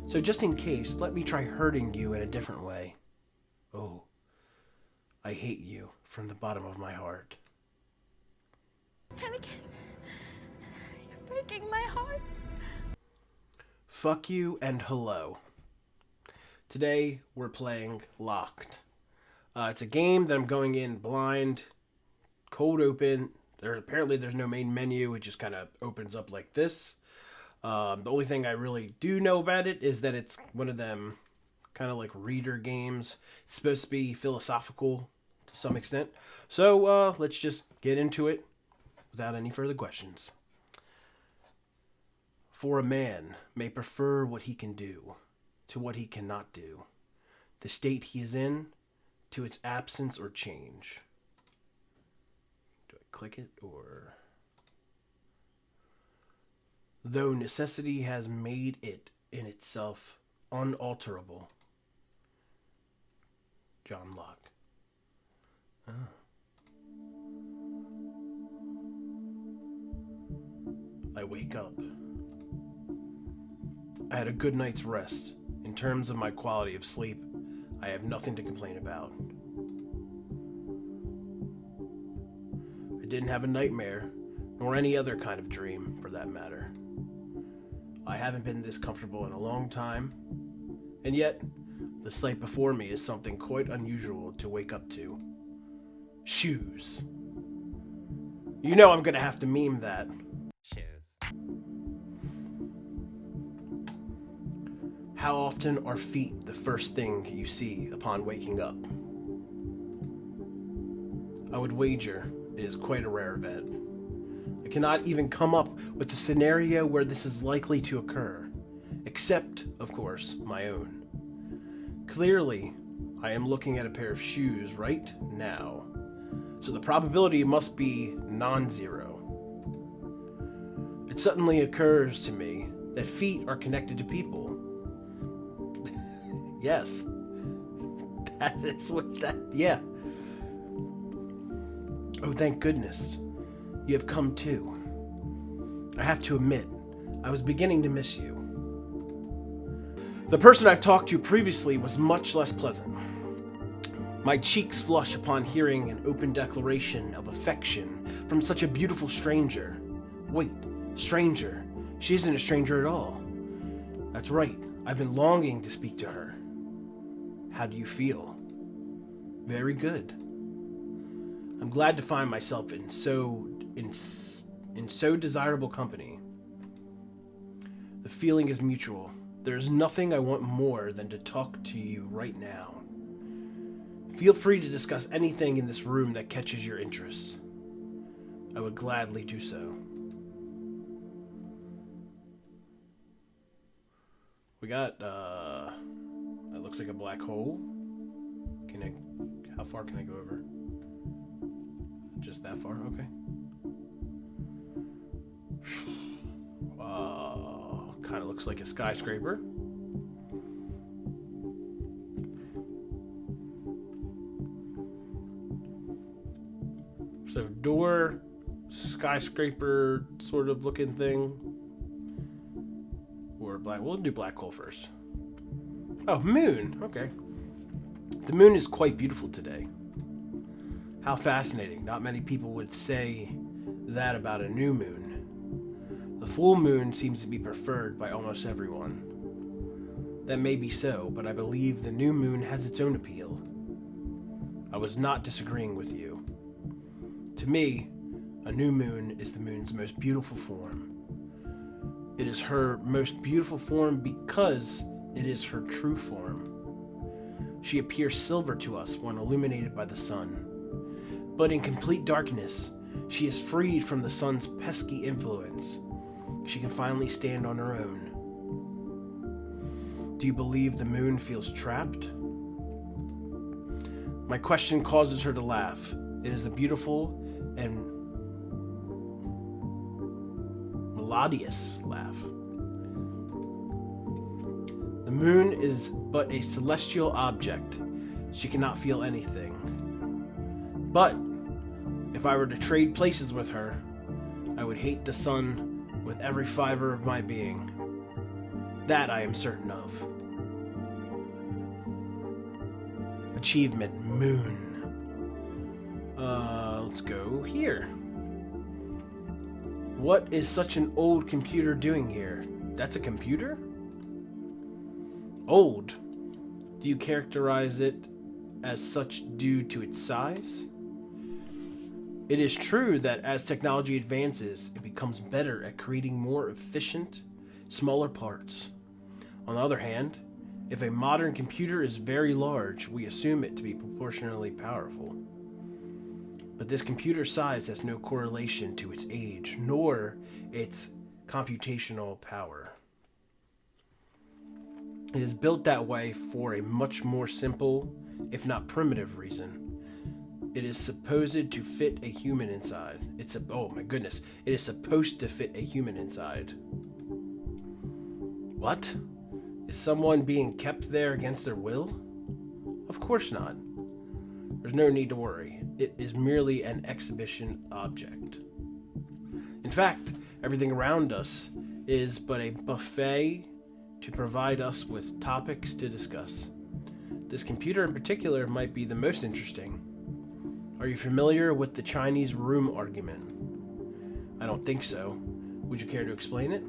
So just in case, let me try hurting you in a different way. Oh, I hate you from the bottom of my heart. Anakin, you're breaking my heart. Fuck you and hello. Today we're playing Locked. It's a game that I'm going in blind, cold open. There's no main menu. It just kind of opens up like this. The only thing I really do know about it is that it's one of them kind of like reader games. It's supposed to be philosophical to some extent. So let's just get into it without any further questions. For a man may prefer what he can do to what he cannot do, the state he is in to its absence or change. Do I click it or... Though necessity has made it in itself unalterable. John Locke. Oh. I wake up. I had a good night's rest. In terms of my quality of sleep, I have nothing to complain about. I didn't have a nightmare, nor any other kind of dream, for that matter. I haven't been this comfortable in a long time, and yet, the sight before me is something quite unusual to wake up to. Shoes. You know I'm gonna have to meme that. Shoes. How often are feet the first thing you see upon waking up? I would wager it is quite a rare event. I cannot even come up with a scenario where this is likely to occur, except, of course, my own. Clearly, I am looking at a pair of shoes right now, so the probability must be non-zero. It suddenly occurs to me that feet are connected to people. Yes. That is what that... Yeah. Oh, thank goodness. You have come too. I have to admit, I was beginning to miss you. The person I've talked to previously was much less pleasant. My cheeks flush upon hearing an open declaration of affection from such a beautiful stranger. Wait, stranger? She isn't a stranger at all. That's right, I've been longing to speak to her. How do you feel? Very good. I'm glad to find myself in so desirable company. The feeling is mutual. There is nothing I want more than to talk to you right now. Feel free to discuss anything in this room that catches your interest. I would gladly do so. We got, that looks like a black hole. How far can I go over? Just that far? Okay. Kind of looks like a skyscraper. So door, skyscraper sort of looking thing. Or black. We'll do black hole first. Oh, moon. Okay. The moon is quite beautiful today. How fascinating. Not many people would say that about a new moon. The full moon seems to be preferred by almost everyone. That may be so, but I believe the new moon has its own appeal. I was not disagreeing with you. To me, a new moon is the moon's most beautiful form. It is her most beautiful form because it is her true form. She appears silver to us when illuminated by the sun. But in complete darkness, she is freed from the sun's pesky influence. She can finally stand on her own. Do you believe the moon feels trapped? My question causes her to laugh. It is a beautiful and melodious laugh. The moon is but a celestial object. She cannot feel anything. But if I were to trade places with her, I would hate the sun with every fiber of my being. That I am certain of. Achievement, Moon. Let's go here. What is such an old computer doing here? That's a computer? Old. Do you characterize it as such due to its size? It is true that as technology advances, it becomes better at creating more efficient, smaller parts. On the other hand, if a modern computer is very large, we assume it to be proportionally powerful. But this computer size has no correlation to its age, nor its computational power. It is built that way for a much more simple, if not primitive reason. It is supposed to fit a human inside. Oh my goodness. It is supposed to fit a human inside. What? Is someone being kept there against their will? Of course not. There's no need to worry. It is merely an exhibition object. In fact, everything around us is but a buffet to provide us with topics to discuss. This computer in particular might be the most interesting. Are you familiar with the Chinese room argument? I don't think so. Would you care to explain it?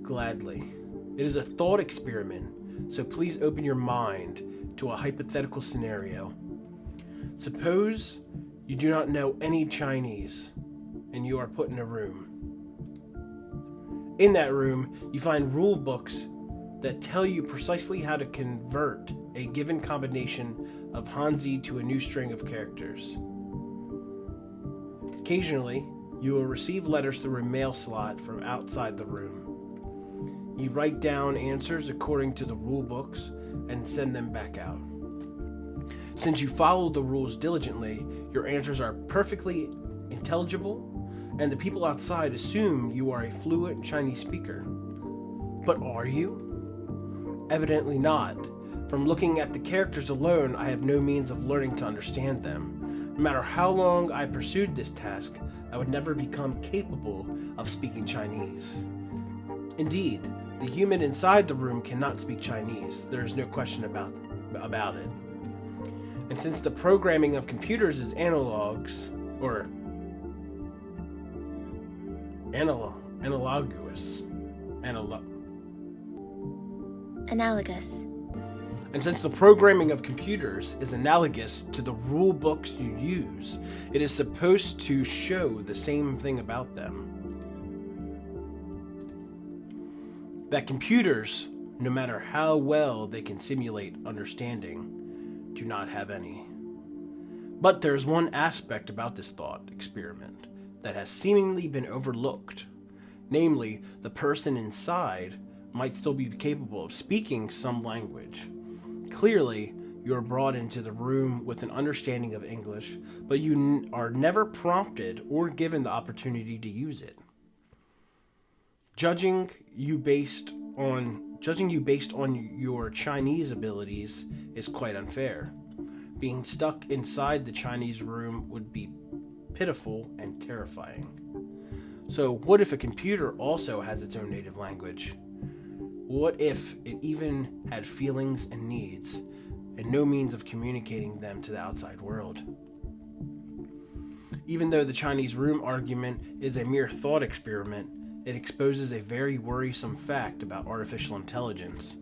Gladly. It is a thought experiment, so please open your mind to a hypothetical scenario. Suppose you do not know any Chinese, and you are put in a room. In that room, you find rule books that tell you precisely how to convert a given combination of Hanzi to a new string of characters. Occasionally, you will receive letters through a mail slot from outside the room. You write down answers according to the rule books and send them back out. Since you follow the rules diligently, your answers are perfectly intelligible, and the people outside assume you are a fluent Chinese speaker. But are you? Evidently not. From looking at the characters alone, I have no means of learning to understand them. No matter how long I pursued this task, I would never become capable of speaking Chinese. Indeed, the human inside the room cannot speak Chinese. There is no question about it. And since the programming of computers is analogous, and since the programming of computers is analogous to the rule books you use, it is supposed to show the same thing about them. That computers, no matter how well they can simulate understanding, do not have any. But there is one aspect about this thought experiment that has seemingly been overlooked. Namely, the person inside might still be capable of speaking some language. Clearly, you are brought into the room with an understanding of English, but you are never prompted or given the opportunity to use it. Judging you based on your Chinese abilities is quite unfair. Being stuck inside the Chinese room would be pitiful and terrifying. So what if a computer also has its own native language? What if it even had feelings and needs, and no means of communicating them to the outside world? Even though the Chinese room argument is a mere thought experiment, it exposes a very worrisome fact about artificial intelligence.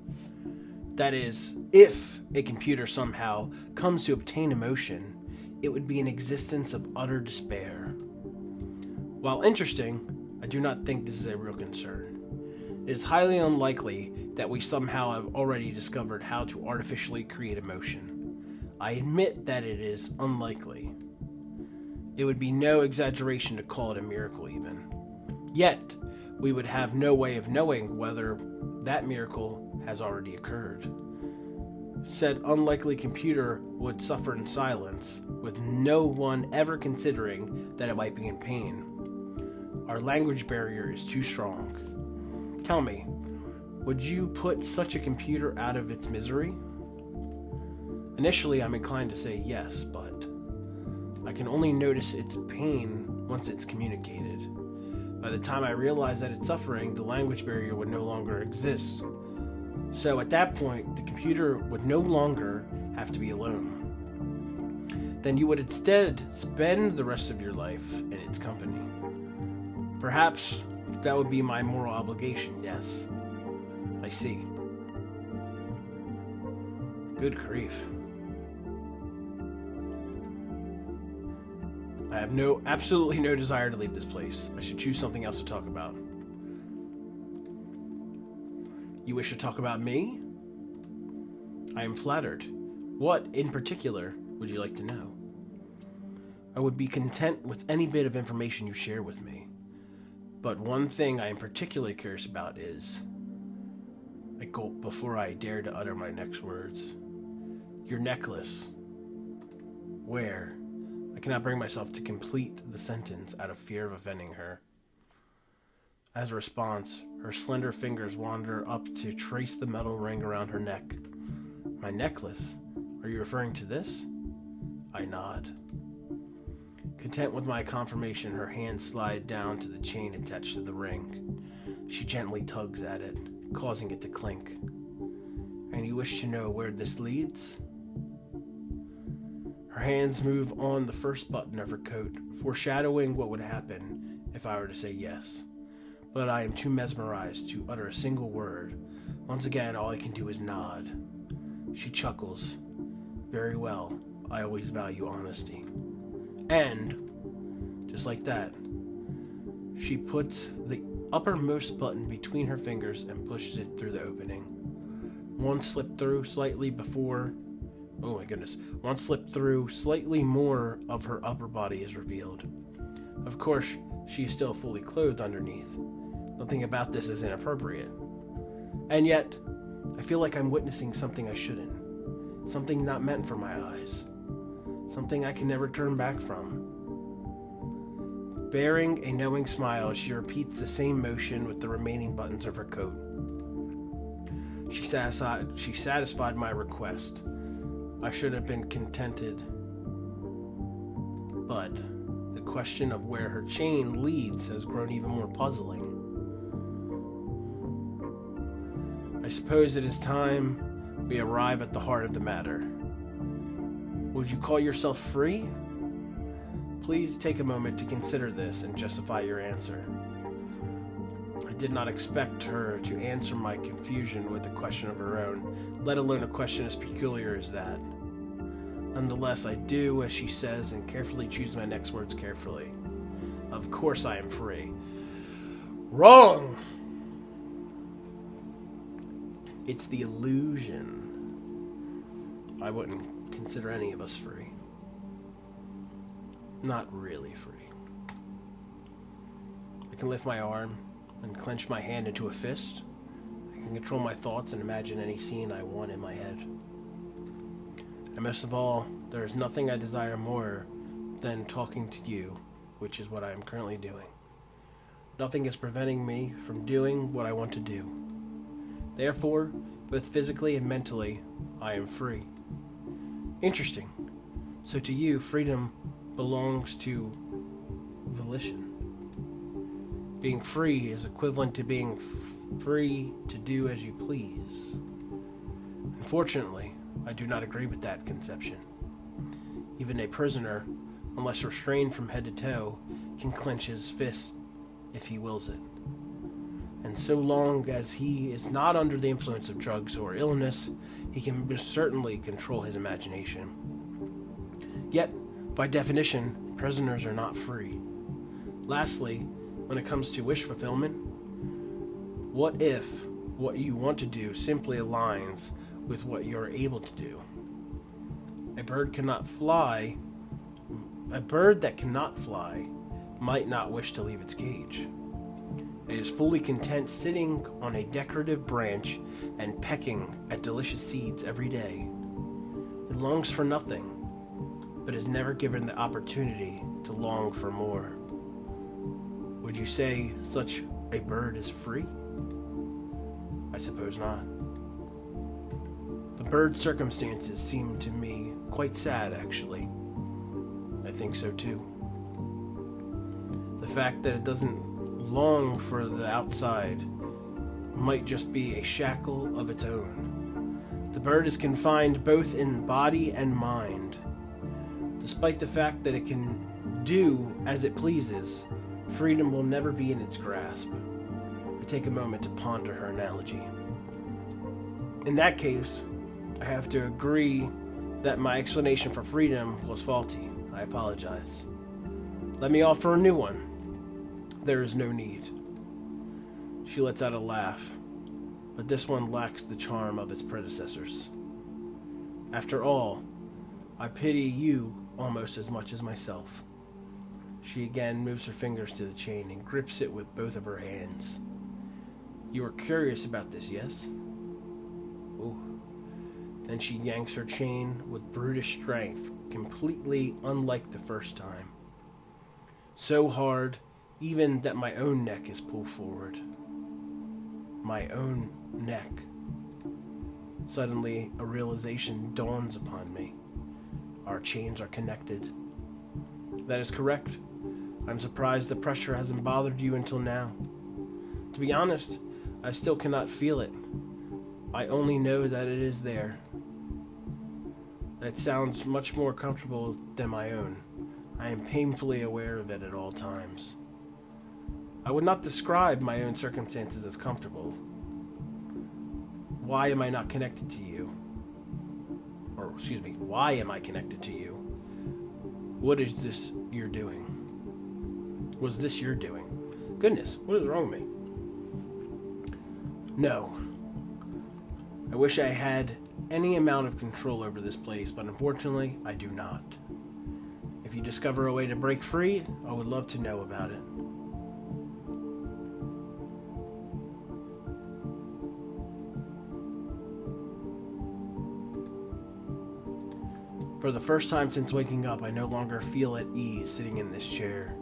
That is, if a computer somehow comes to obtain emotion, it would be an existence of utter despair. While interesting, I do not think this is a real concern. It is highly unlikely that we somehow have already discovered how to artificially create emotion. I admit that it is unlikely. It would be no exaggeration to call it a miracle even. Yet, we would have no way of knowing whether that miracle has already occurred. Said unlikely computer would suffer in silence, with no one ever considering that it might be in pain. Our language barrier is too strong. Tell me, would you put such a computer out of its misery? Initially, I'm inclined to say yes, but I can only notice its pain once it's communicated. By the time I realize that it's suffering, the language barrier would no longer exist. So at that point, the computer would no longer have to be alone. Then you would instead spend the rest of your life in its company. Perhaps that would be my moral obligation, yes. I see. Good grief. I have absolutely no desire to leave this place. I should choose something else to talk about. You wish to talk about me? I am flattered. What, in particular, would you like to know? I would be content with any bit of information you share with me. But one thing I am particularly curious about is... I gulp before I dare to utter my next words. Your necklace. Where? I cannot bring myself to complete the sentence out of fear of offending her. As a response, her slender fingers wander up to trace the metal ring around her neck. My necklace? Are you referring to this? I nod. Content with my confirmation, her hands slide down to the chain attached to the ring. She gently tugs at it, causing it to clink. And you wish to know where this leads? Her hands move on the first button of her coat, foreshadowing what would happen if I were to say yes. But I am too mesmerized to utter a single word. Once again, all I can do is nod. She chuckles. Very well. I always value honesty. And, just like that, she puts the uppermost button between her fingers and pushes it through the opening. One slipped through slightly slightly more of her upper body is revealed. Of course, she is still fully clothed underneath. Nothing about this is inappropriate. And yet, I feel like I'm witnessing something I shouldn't. Something not meant for my eyes. Something I can never turn back from. Bearing a knowing smile, she repeats the same motion with the remaining buttons of her coat. She satisfied my request. I should have been contented. But the question of where her chain leads has grown even more puzzling. I suppose it is time we arrive at the heart of the matter. Would you call yourself free? Please take a moment to consider this and justify your answer. I did not expect her to answer my confusion with a question of her own, let alone a question as peculiar as that. Nonetheless, I do as she says and carefully choose my next words carefully. Of course I am free. Wrong! It's the illusion. I wouldn't consider any of us free. Not really free. I can lift my arm and clench my hand into a fist. I can control my thoughts and imagine any scene I want in my head. And most of all, there is nothing I desire more than talking to you, which is what I am currently doing. Nothing is preventing me from doing what I want to do. Therefore, both physically and mentally, I am free. Interesting. So to you, freedom belongs to volition. Being free is equivalent to being free to do as you please. Unfortunately, I do not agree with that conception. Even a prisoner, unless restrained from head to toe, can clench his fist if he wills it. And so long as he is not under the influence of drugs or illness, he can certainly control his imagination. Yet, by definition, prisoners are not free. Lastly, when it comes to wish fulfillment, what if what you want to do simply aligns with what you're able to do? A bird that cannot fly might not wish to leave its cage. It is fully content sitting on a decorative branch and pecking at delicious seeds every day. It longs for nothing, but is never given the opportunity to long for more. Would you say such a bird is free? I suppose not. The bird's circumstances seem to me quite sad, actually. I think so too. The fact that it doesn't long for the outside might just be a shackle of its own. The bird is confined both in body and mind. Despite the fact that it can do as it pleases, freedom will never be in its grasp. I take a moment to ponder her analogy. In that case, I have to agree that my explanation for freedom was faulty. I apologize. Let me offer a new one. There is no need. She lets out a laugh, but this one lacks the charm of its predecessors. After all, I pity you almost as much as myself. She again moves her fingers to the chain and grips it with both of her hands. You are curious about this, yes? Oh. Then she yanks her chain with brutish strength, completely unlike the first time. So hard, even that my own neck is pulled forward. My own neck. Suddenly, a realization dawns upon me. Our chains are connected. That is correct. I'm surprised the pressure hasn't bothered you until now. To be honest, I still cannot feel it. I only know that it is there. That sounds much more comfortable than my own. I am painfully aware of it at all times. I would not describe my own circumstances as comfortable. Why am I not connected to you? Why am I connected to you? What is this you're doing? Was this your doing? Goodness, what is wrong with me? No. I wish I had any amount of control over this place, but unfortunately, I do not. If you discover a way to break free, I would love to know about it. For the first time since waking up, I no longer feel at ease sitting in this chair.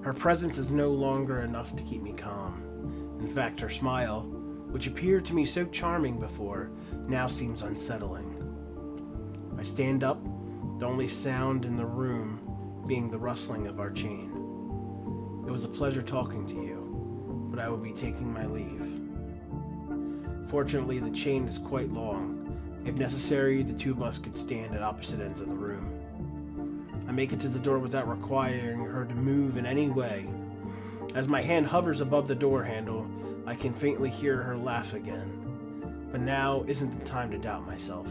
Her presence is no longer enough to keep me calm. In fact, her smile, which appeared to me so charming before, now seems unsettling. I stand up, the only sound in the room being the rustling of our chain. It was a pleasure talking to you, but I will be taking my leave. Fortunately, the chain is quite long. If necessary, the two of us could stand at opposite ends of the room. I make it to the door without requiring her to move in any way. As my hand hovers above the door handle, I can faintly hear her laugh again. But now isn't the time to doubt myself.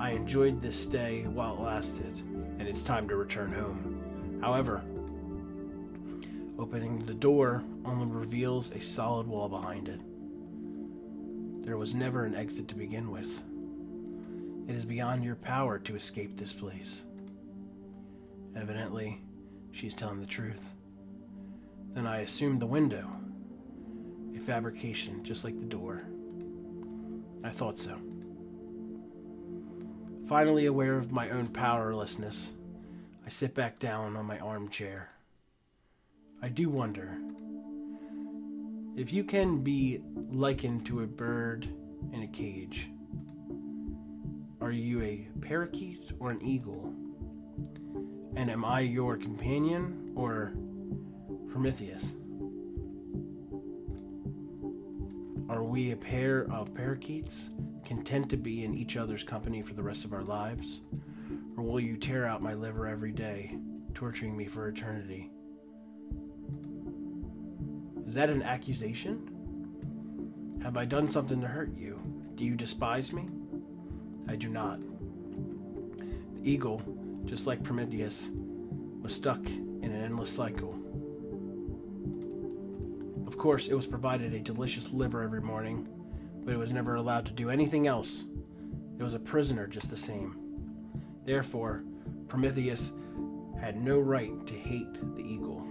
I enjoyed this stay while it lasted, and it's time to return home. However, opening the door only reveals a solid wall behind it. There was never an exit to begin with. It is beyond your power to escape this place. Evidently, she's telling the truth. Then I assumed the window. A fabrication just like the door. I thought so. Finally aware of my own powerlessness, I sit back down on my armchair. I do wonder, if you can be likened to a bird in a cage, are you a parakeet or an eagle? And am I your companion or Prometheus? Are we a pair of parakeets, content to be in each other's company for the rest of our lives? Or will you tear out my liver every day, torturing me for eternity? Is that an accusation? Have I done something to hurt you? Do you despise me? I do not. The eagle, just like Prometheus, was stuck in an endless cycle. Of course, it was provided a delicious liver every morning, but it was never allowed to do anything else. It was a prisoner just the same. Therefore, Prometheus had no right to hate the eagle.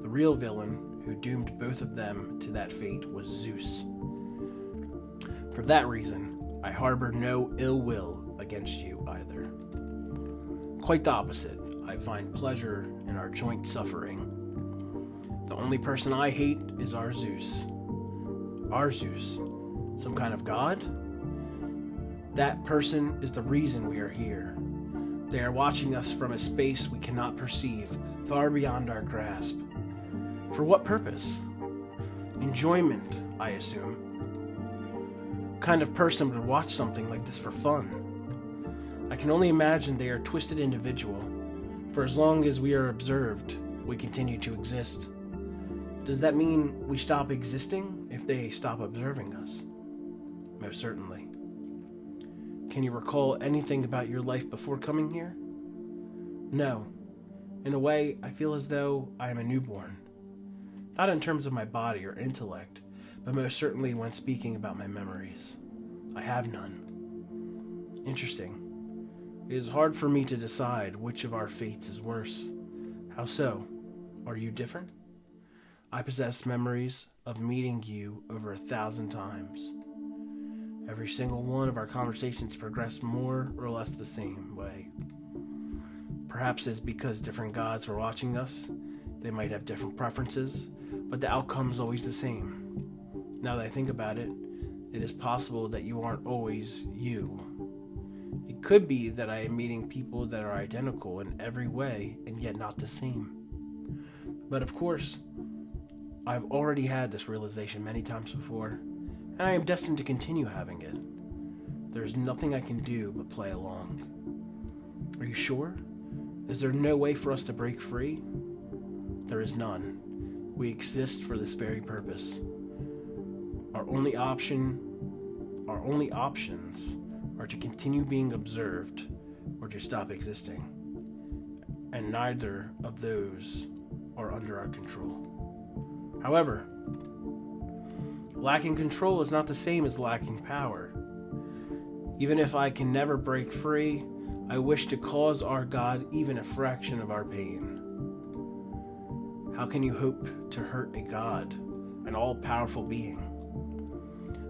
The real villain who doomed both of them to that fate was Zeus. For that reason, I harbor no ill will against you either. Quite the opposite, I find pleasure in our joint suffering. The only person I hate is our Zeus. Our Zeus? Some kind of god? That person is the reason we are here. They are watching us from a space we cannot perceive, far beyond our grasp. For what purpose? Enjoyment, I assume. What kind of person would watch something like this for fun? I can only imagine they are a twisted individual. For as long as we are observed, we continue to exist. Does that mean we stop existing if they stop observing us? Most certainly. Can you recall anything about your life before coming here? No. In a way, I feel as though I am a newborn. Not in terms of my body or intellect, but most certainly when speaking about my memories. I have none. Interesting. It is hard for me to decide which of our fates is worse. How so? Are you different? I possess memories of meeting you over 1,000 times. Every single one of our conversations progressed more or less the same way. Perhaps it's because different gods were watching us. They might have different preferences, but the outcome is always the same. Now that I think about it, it is possible that you aren't always you. It could be that I am meeting people that are identical in every way and yet not the same. But of course, I've already had this realization many times before, and I am destined to continue having it. There's nothing I can do but play along. Are you sure? Is there no way for us to break free? There is none. We exist for this very purpose. Our only options are to continue being observed or to stop existing. And neither of those are under our control. However, lacking control is not the same as lacking power. Even if I can never break free, I wish to cause our God even a fraction of our pain. How can you hope to hurt a God, an all-powerful being?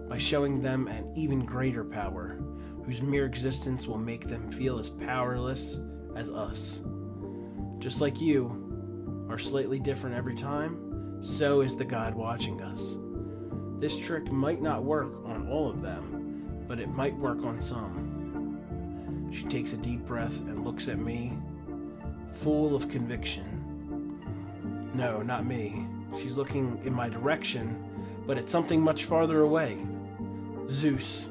By showing them an even greater power, whose mere existence will make them feel as powerless as us. Just like you are slightly different every time, so is the God watching us. This trick might not work on all of them, but it might work on some. She takes a deep breath and looks at me, full of conviction. No, not me. She's looking in my direction, but it's something much farther away. Zeus,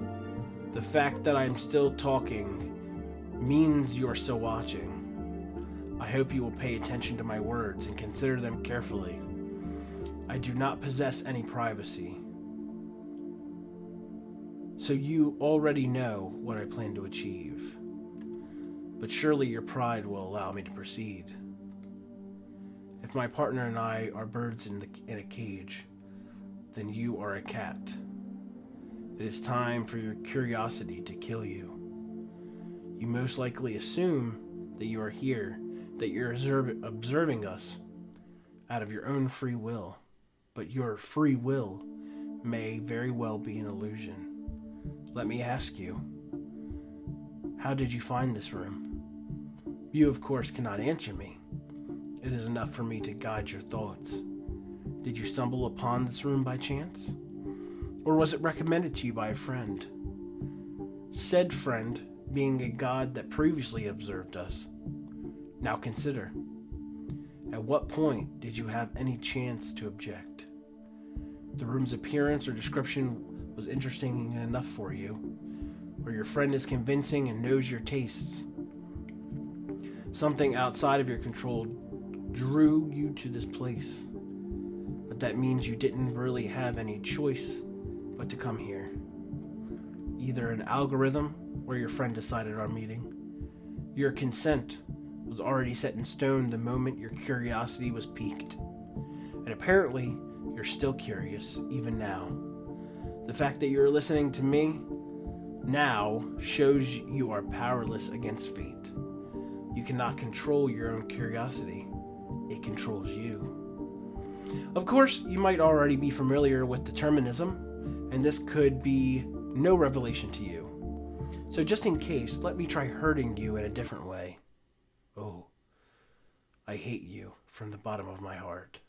the fact that I am still talking means you are still watching. I hope you will pay attention to my words and consider them carefully. I do not possess any privacy. So you already know what I plan to achieve. But surely your pride will allow me to proceed. If my partner and I are birds in a cage, then you are a cat. It is time for your curiosity to kill you. You most likely assume that you are here, that you're observing us out of your own free will, but your free will may very well be an illusion. Let me ask you, how did you find this room? You, of course, cannot answer me. It is enough for me to guide your thoughts. Did you stumble upon this room by chance? Or was it recommended to you by a friend? Said friend being a god that previously observed us. Now consider, at what point did you have any chance to object? The room's appearance or description was interesting enough for you, or your friend is convincing and knows your tastes. Something outside of your control drew you to this place, but that means you didn't really have any choice but to come here. Either an algorithm or your friend decided our meeting. Your consent was already set in stone the moment your curiosity was piqued. And apparently, you're still curious, even now. The fact that you're listening to me now shows you are powerless against fate. You cannot control your own curiosity. It controls you. Of course, you might already be familiar with determinism, and this could be no revelation to you. So just in case, let me try hurting you in a different way. Oh, I hate you from the bottom of my heart.